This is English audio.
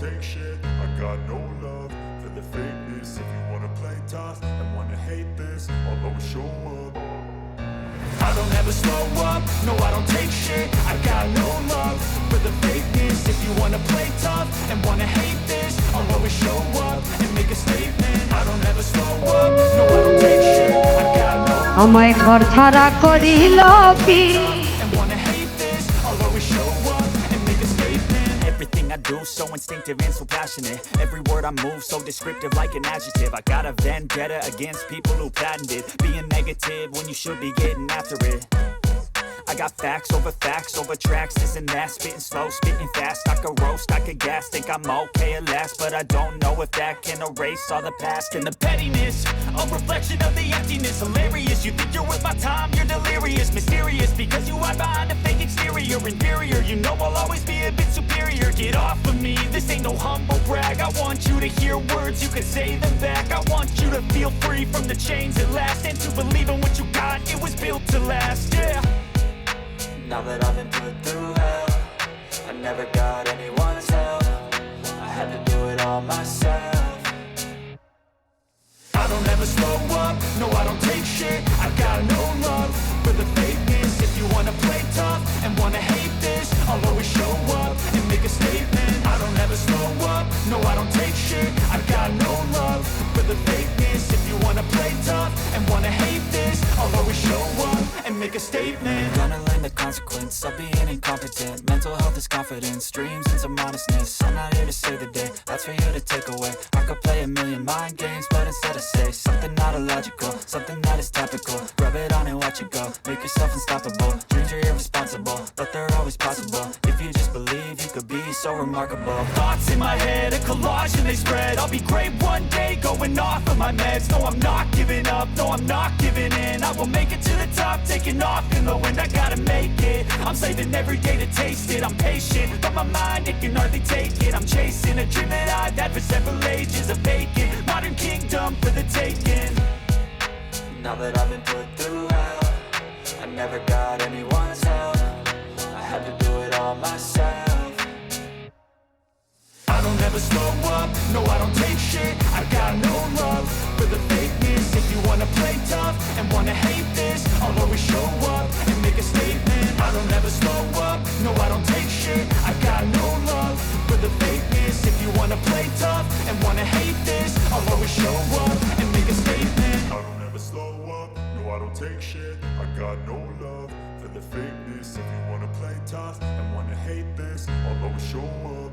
take shit. I got no love for the fakeness. If you wanna play tough and wanna hate this, I'll always show up. I don't ever slow up, no I don't take shit. I got no love for the fakeness. If you wanna play tough and wanna hate this, I'll always show up and make a statement. I don't ever slow up, no I don't take shit. I got no love আমায় ঘর ছাড়া করিল কি and wanna hate this, I'll always show up and make a statement. Everything I do so instinctive and so passionate. Every word I move so descriptive like an adjective. I got a vendetta against people who patented being negative when you should be getting after it. I got facts over tracks, this and that. Spitting slow, spitting fast. I could roast, I could gas. Think I'm okay at last, but I don't know if that can erase all the past. And the pettiness, a reflection of the emptiness. Hilarious, you think you're worth my time, you're delirious. Mysterious, because you hide behind a fake exterior. Inferior, you know I'll always be a bit superior. Get off of me, this ain't no humble brag. I want you to hear words, you can say them back. I want you to feel free from the chains at last, and to believe in what you got, it was built to last, yeah. Now that I've been put through hell, I never got anyone's help. I had to do it all myself. I don't ever slow up, no I don't take shit. I got no love for the fakeness. If you wanna play tough and wanna hate this, I'll always show up and make a statement. I don't ever slow up, no I don't take shit. I got no love for the fakeness. If you wanna play tough and wanna hate this, I'll always show up and make a statement. Gonna learn the consequence of being incompetent. Mental health is confidence, dreams and some honestness. I'm not here to save the day, that's for you to take away. I could play a million mind games, but instead I say something not illogical, something that is topical. Rub it on and watch it go, make yourself unstoppable. Dreams are irresponsible, but they're always possible. If you just believe, you could be so remarkable. Thoughts in my head, a collage and they spread. I'll be great one day, going off of my meds. No, I'm not giving up, no, I'm not giving in. I will make it to the top, taking off in the wind. I gotta make it, I'm saving every day to taste it. I'm patient, but my mind, it can hardly take it. I'm chasing a dream that I've had for several ages. A vacant, modern kingdom for the taking. Now that I've been put through hell, I never got anyone's help. I had to do it all myself. I don't ever slow up, no I don't take shit. I got no love for the fakeness. If you wanna play tough and wanna hate this, I'll always show up and make a statement. I don't ever slow up, no I don't take shit. I got no love for the fakeness. If you wanna play tough and wanna hate this, I'll always show up and make a statement. I don't ever slow up, no I don't take shit. I got no love for the fakeness. If you wanna play tough and wanna hate this, I'll always show up.